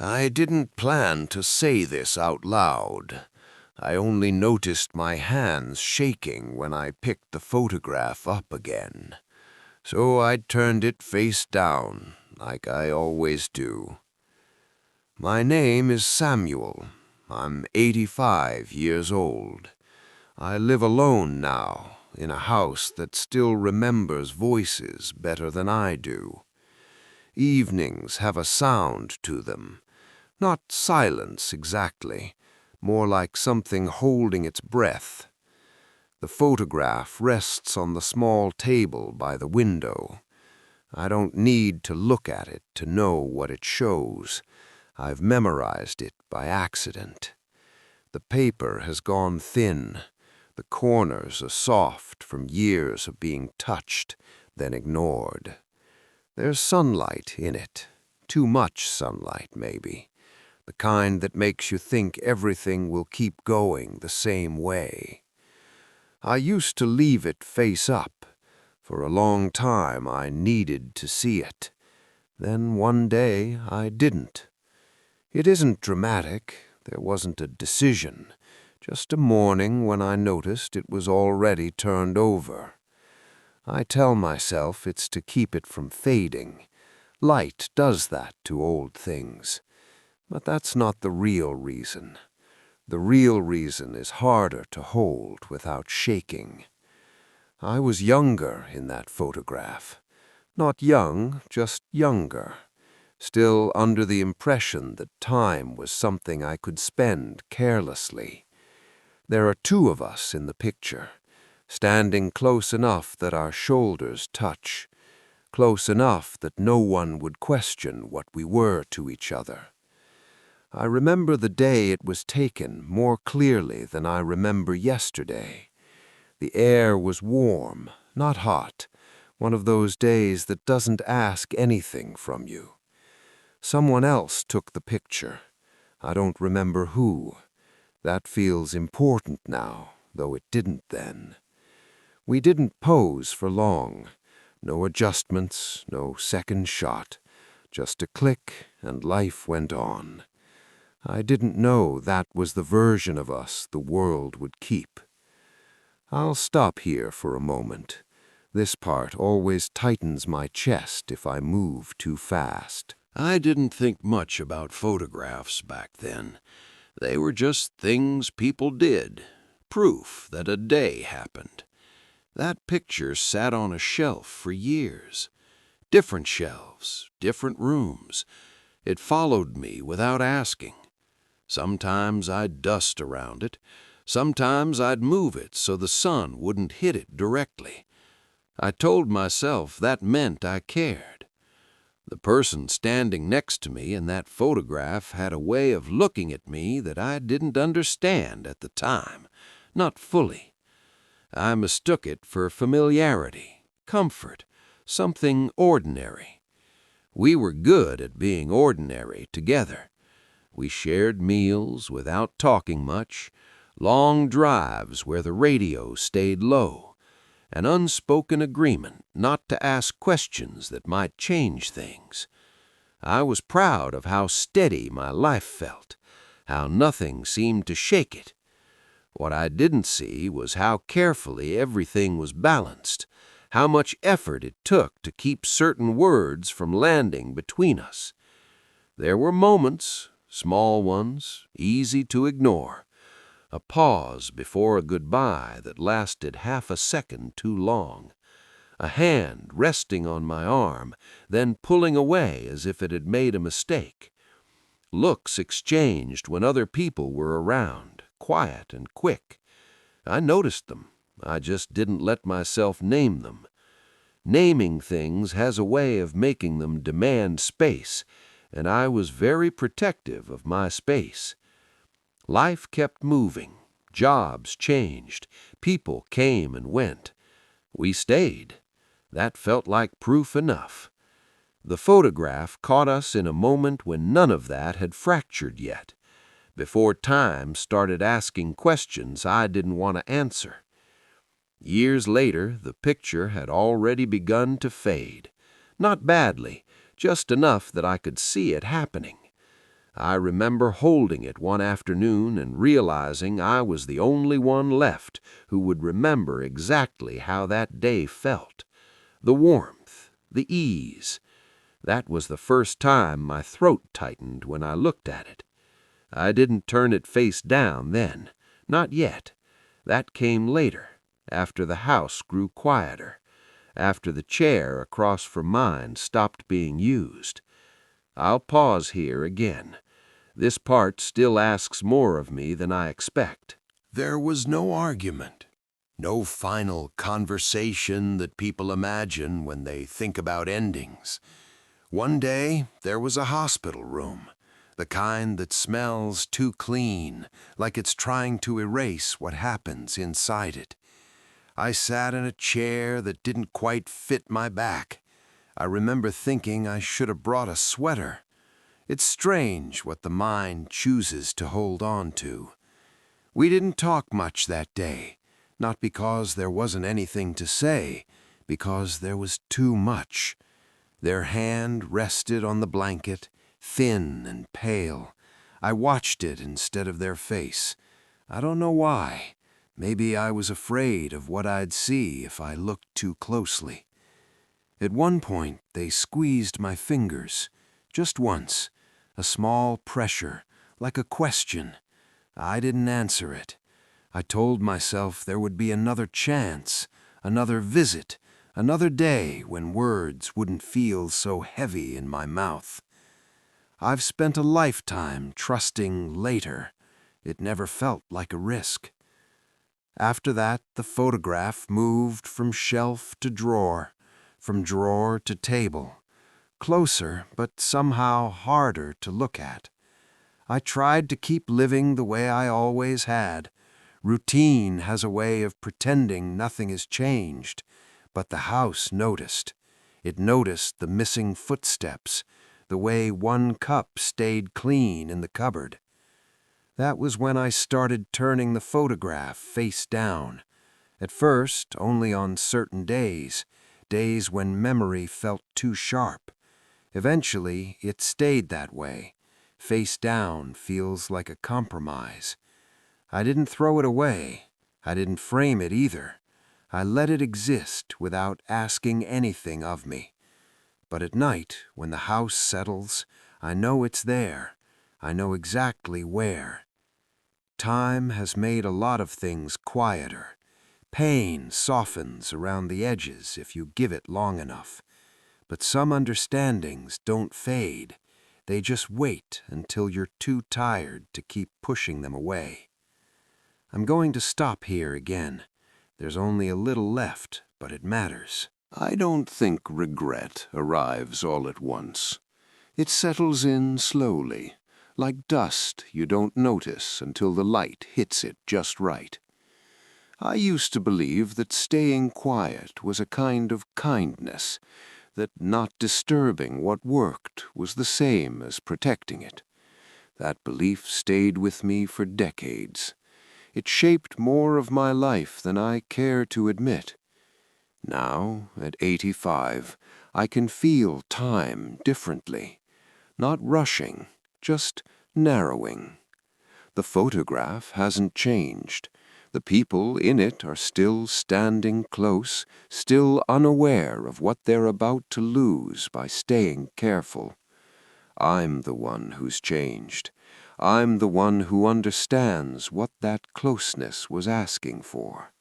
I didn't plan to say this out loud. I only noticed my hands shaking when I picked the photograph up again. So I turned it face down, like I always do. My name is Samuel. I'm 85 years old. I live alone now, in a house that still remembers voices better than I do. Evenings have a sound to them. Not silence exactly, more like something holding its breath. The photograph rests on the small table by the window. I don't need to look at it to know what it shows. I've memorized it by accident. The paper has gone thin. The corners are soft from years of being touched, then ignored. There's sunlight in it. Too much sunlight, maybe. The kind that makes you think everything will keep going the same way. I used to leave it face up. For a long time I needed to see it. Then one day I didn't. It isn't dramatic. There wasn't a decision. Just a morning when I noticed it was already turned over. I tell myself it's to keep it from fading. Light does that to old things. But that's not the real reason. The real reason is harder to hold without shaking. I was younger in that photograph. Not young, just younger. Still under the impression that time was something I could spend carelessly. There are two of us in the picture, standing close enough that our shoulders touch, close enough that no one would question what we were to each other. I remember the day it was taken more clearly than I remember yesterday. The air was warm, not hot, one of those days that doesn't ask anything from you. Someone else took the picture. I don't remember who. That feels important now, though it didn't then. We didn't pose for long. No adjustments, no second shot. Just a click, and life went on. I didn't know that was the version of us the world would keep. I'll stop here for a moment. This part always tightens my chest if I move too fast. I didn't think much about photographs back then. They were just things people did, proof that a day happened. That picture sat on a shelf for years. Different shelves, different rooms. It followed me without asking. Sometimes I'd dust around it. Sometimes I'd move it so the sun wouldn't hit it directly. I told myself that meant I cared. The person standing next to me in that photograph had a way of looking at me that I didn't understand at the time, not fully. I mistook it for familiarity, comfort, something ordinary. We were good at being ordinary together. We shared meals without talking much, long drives where the radio stayed low, an unspoken agreement not to ask questions that might change things. I was proud of how steady my life felt, how nothing seemed to shake it. What I didn't see was how carefully everything was balanced, how much effort it took to keep certain words from landing between us. There were moments, small ones, easy to ignore, a pause before a goodbye that lasted half a second too long, a hand resting on my arm, then pulling away as if it had made a mistake. Looks exchanged when other people were around, quiet and quick. I noticed them. I just didn't let myself name them. Naming things has a way of making them demand space, and I was very protective of my space. Life kept moving. Jobs changed. People came and went. We stayed. That felt like proof enough. The photograph caught us in a moment when none of that had fractured yet, before time started asking questions I didn't want to answer. Years later, the picture had already begun to fade. Not badly, just enough that I could see it happening. I remember holding it one afternoon and realizing I was the only one left who would remember exactly how that day felt. The warmth, the ease. That was the first time my throat tightened when I looked at it. I didn't turn it face down then, not yet. That came later, after the house grew quieter, after the chair across from mine stopped being used. I'll pause here again. This part still asks more of me than I expect. There was no argument, no final conversation that people imagine when they think about endings. One day, there was a hospital room, the kind that smells too clean, like it's trying to erase what happens inside it. I sat in a chair that didn't quite fit my back. I remember thinking I should have brought a sweater. It's strange what the mind chooses to hold on to. We didn't talk much that day, not because there wasn't anything to say, because there was too much. Their hand rested on the blanket, thin and pale. I watched it instead of their face. I don't know why. Maybe I was afraid of what I'd see if I looked too closely. At one point, they squeezed my fingers, just once, a small pressure, like a question. I didn't answer it. I told myself there would be another chance, another visit, another day when words wouldn't feel so heavy in my mouth. I've spent a lifetime trusting later. It never felt like a risk. After that, the photograph moved from shelf to drawer, from drawer to table. Closer, but somehow harder to look at. I tried to keep living the way I always had. Routine has a way of pretending nothing has changed, but the house noticed. It noticed the missing footsteps, the way one cup stayed clean in the cupboard. That was when I started turning the photograph face down. At first, only on certain days, days when memory felt too sharp. Eventually, it stayed that way. Face down feels like a compromise. I didn't throw it away. I didn't frame it either. I let it exist without asking anything of me. But at night, when the house settles, I know it's there. I know exactly where. Time has made a lot of things quieter. Pain softens around the edges if you give it long enough. But some understandings don't fade. They just wait until you're too tired to keep pushing them away. I'm going to stop here again. There's only a little left, but it matters. I don't think regret arrives all at once. It settles in slowly, like dust you don't notice until the light hits it just right. I used to believe that staying quiet was a kind of kindness, that not disturbing what worked was the same as protecting it. That belief stayed with me for decades. It shaped more of my life than I care to admit. Now, at 85, I can feel time differently. Not rushing, just narrowing. The photograph hasn't changed. The people in it are still standing close, still unaware of what they're about to lose by staying careful. I'm the one who's changed. I'm the one who understands what that closeness was asking for.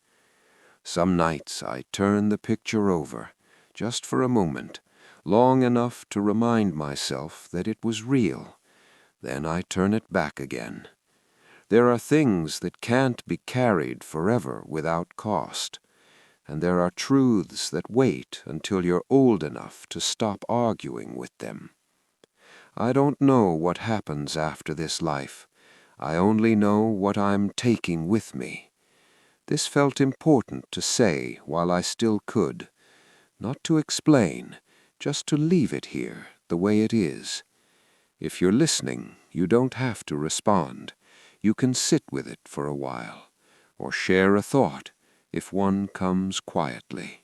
Some nights I turn the picture over, just for a moment, long enough to remind myself that it was real. Then I turn it back again. There are things that can't be carried forever without cost, and there are truths that wait until you're old enough to stop arguing with them. I don't know what happens after this life. I only know what I'm taking with me. This felt important to say while I still could. Not to explain, just to leave it here the way it is. If you're listening, you don't have to respond. You can sit with it for a while, or share a thought if one comes quietly.